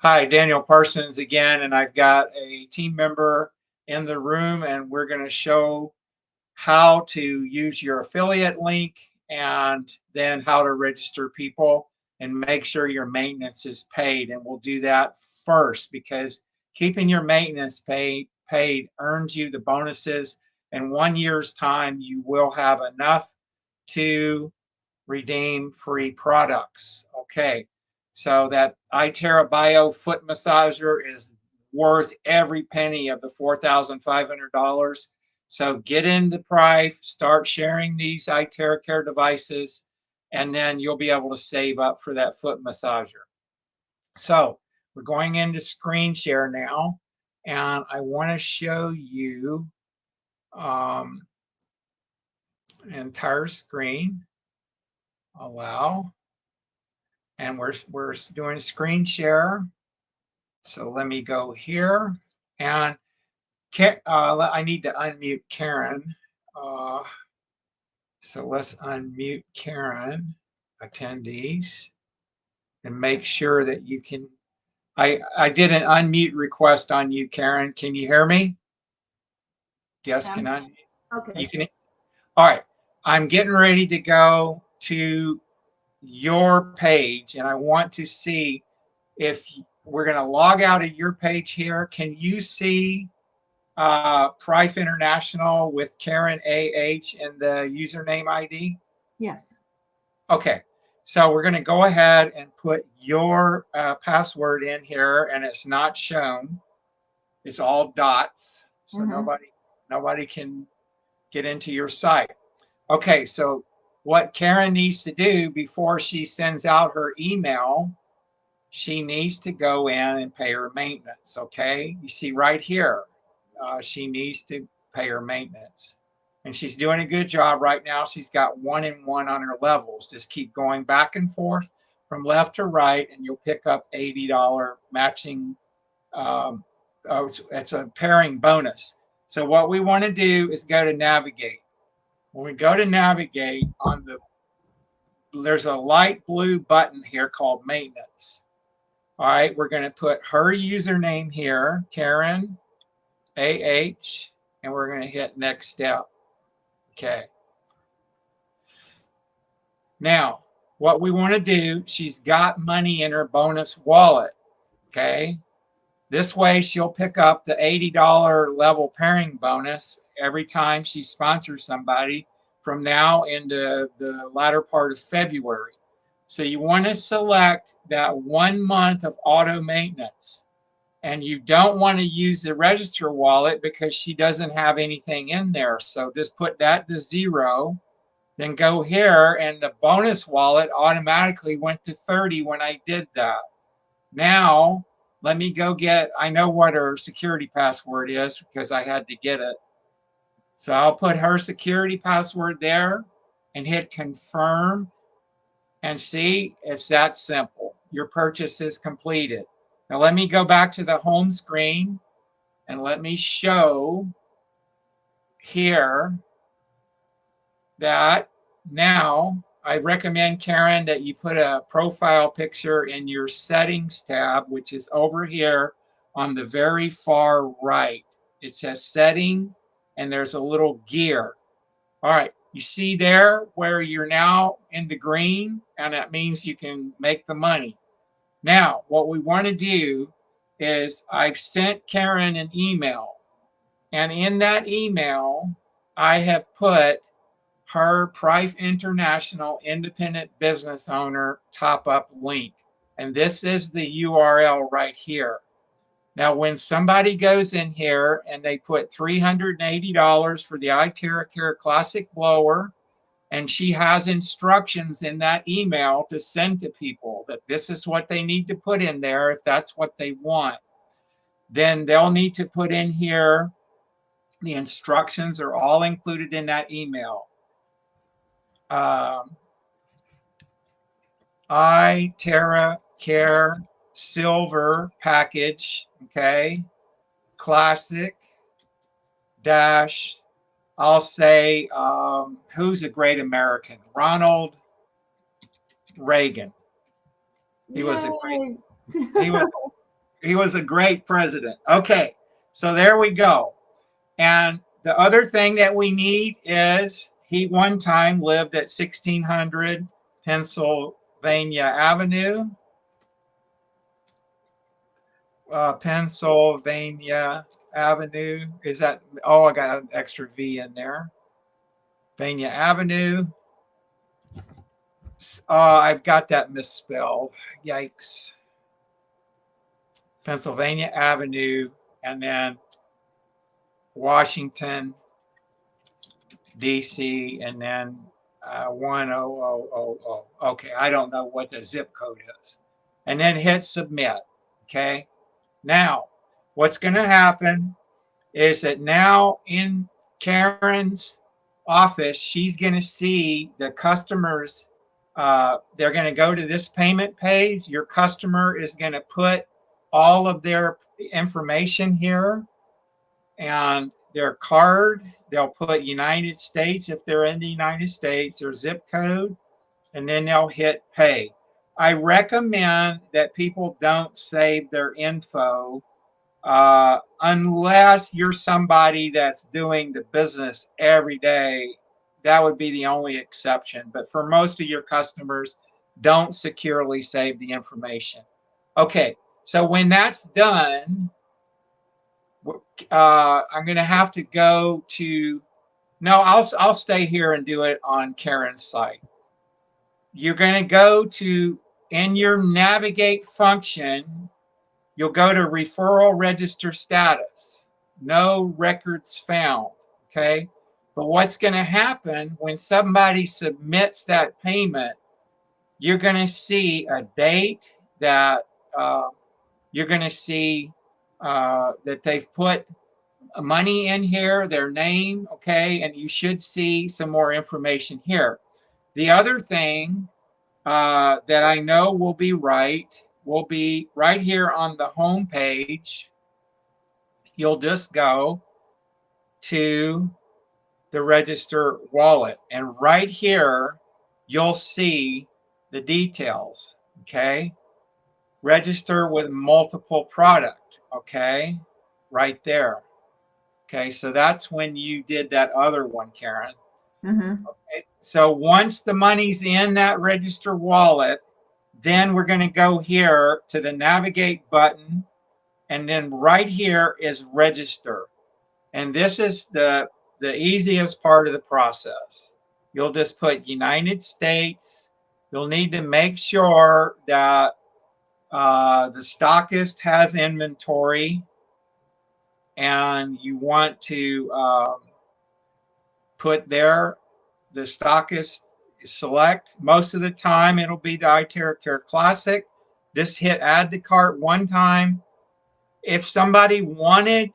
Hi, Daniel Parsons again, and I've got a team member in the room, and we're going to show how to use your affiliate link and then how to register people and make sure your maintenance is paid. And we'll do that first because keeping your maintenance paid earns you the bonuses. In 1 year's time, you will have enough to redeem free products. Okay, so that iTeraBio foot massager is worth every penny of the $4,500. So get in the Prife, start sharing these iTeraCare devices, and then you'll be able to save up for that foot massager. So we're going into screen share now, and I want to show you entire screen. Allow. And we're doing screen share. So let me go here, and I need to unmute Karen. So let's unmute Karen attendees and make sure that you can. I did an unmute request on you, Karen. Can you hear me? Yes, can I? Okay. You can. All right. I'm getting ready to go to your page, and I want to see if we're going to log out of your page here. Can you see Prife International with Karen AH and the username ID? Yes. Okay, so we're going to go ahead and put your password in here, and it's not shown. It's all dots, so nobody can get into your site. Okay, so what Karen needs to do before she sends out her email, she needs to go in and pay her maintenance. Okay, you see right here, she needs to pay her maintenance, and she's doing a good job right now. She's got 1 and 1 on her levels. Just keep going back and forth from left to right, and you'll pick up $80 matching. Um, it's a pairing bonus. So what we want to do is go to navigate. When we go to navigate there's a light blue button here called maintenance. All right, we're going to put her username here, Karen AH, and we're going to hit next step. Okay. Now, what we want to do, she's got money in her bonus wallet. Okay. This way, she'll pick up the $80 level pairing bonus every time she sponsors somebody from now into the latter part of February. So you want to select that 1 month of auto maintenance. And you don't want to use the register wallet because she doesn't have anything in there. So just put that to 0. Then go here, and the bonus wallet automatically went to 30 when I did that. Now, let me go I know what her security password is because I had to get it. So I'll put her security password there and hit confirm. And see, it's that simple. Your purchase is completed. Now let me go back to the home screen and let me show here that now I recommend, Karen, that you put a profile picture in your settings tab, which is over here on the very far right. It says setting, and there's a little gear. All right, you see there where you're now in the green, and that means you can make the money. Now, what we want to do is I've sent Karen an email, and in that email, I have put her Prife International Independent Business Owner top up link. And this is the URL right here. Now, when somebody goes in here and they put $380 for the iTeraCare Classic Blower, and she has instructions in that email to send to people that this is what they need to put in there if that's what they want, then they'll need to put in here the instructions are all included in that email. iTeraCare Silver package, okay, classic dash, I'll say, who's a great American? Ronald Reagan. He was a great, he was He was a great president. Okay, so there we go. And the other thing that we need is he one time lived at 1600 Pennsylvania Avenue. Pennsylvania Avenue. Is that, oh, I got an extra V in there. Pennsylvania Avenue. I've got that misspelled. Yikes. Pennsylvania Avenue, and then Washington, D.C., and then 10000. Okay, I don't know what the zip code is. And then hit submit. Okay. Now, what's going to happen is that now in Karen's office, she's going to see the customers. They're going to go to this payment page. Your customer is going to put all of their information here and their card. They'll put United States if they're in the United States, their zip code, and then they'll hit pay. I recommend that people don't save their info unless you're somebody that's doing the business every day. That would be the only exception. But for most of your customers, don't securely save the information. Okay, so when that's done, I'm going to have to go to, no, I'll stay here and do it on Karen's site. You're going to go to, in your navigate function, you'll go to referral register status, no records found, okay? But what's going to happen when somebody submits that payment, you're going to see a date that you're going to see that they've put money in here, their name, okay? And you should see some more information here. The other thing that I know will be right here on the home page. You'll just go to the register wallet, and right here you'll see the details. Okay, register with multiple product. Okay, right there. Okay, so that's when you did that other one, Karen. Mm-hmm. Okay, so once the money's in that register wallet, then we're going to go here to the navigate button, and then right here is register. And this is the easiest part of the process. You'll just put United States. You'll need to make sure that the stockist has inventory, and you want to put there the stockist select. Most of the time, it'll be the iTeraCare Classic. Just hit add to cart one time. If somebody wanted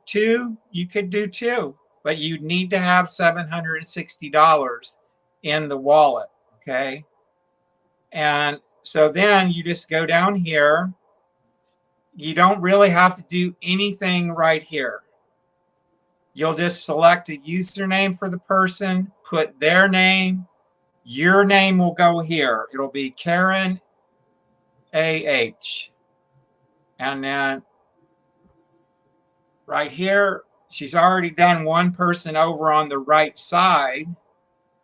two, you could do two, but you need to have $760 in the wallet. Okay. And so then you just go down here. You don't really have to do anything right here. You'll just select a username for the person, put their name. Your name will go here. It'll be Karen AH. And then right here, she's already done one person over on the right side.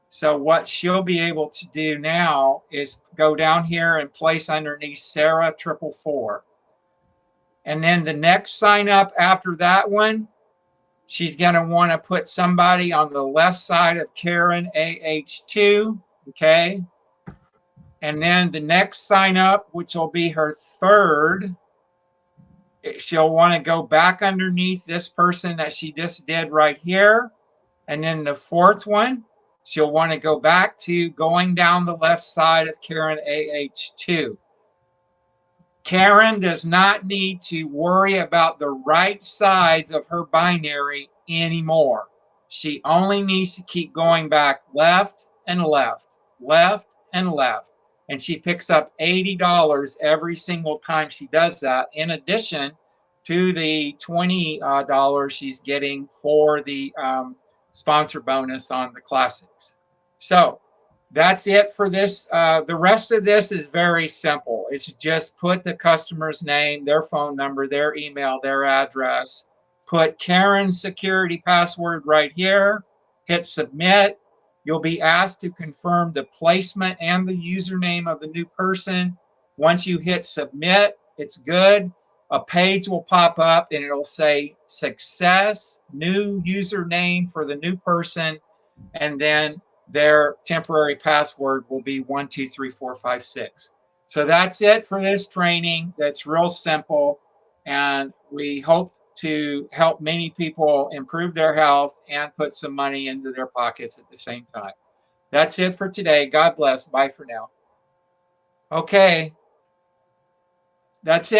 So what she'll be able to do now is go down here and place underneath Sarah 444. And then the next sign up after that one, she's going to want to put somebody on the left side of Karen AH2. Okay. And then the next sign up, which will be her third, she'll want to go back underneath this person that she just did right here. And then the fourth one, she'll want to go back to going down the left side of Karen AH2. Karen does not need to worry about the right sides of her binary anymore. She only needs to keep going back left and left, left and left. And she picks up $80 every single time she does that, in addition to the $20 she's getting for the sponsor bonus on the classics. So That's it for this. The rest of this is very simple. It's just put the customer's name, their phone number, their email, their address, put Karen's security password right here, hit submit. You'll be asked to confirm the placement and the username of the new person. Once you hit submit, it's good. A page will pop up and it'll say success, new username for the new person, and then their temporary password will be 123456. So that's it for this training. That's real simple. And we hope to help many people improve their health and put some money into their pockets at the same time. That's it for today. God bless. Bye for now. Okay. That's it.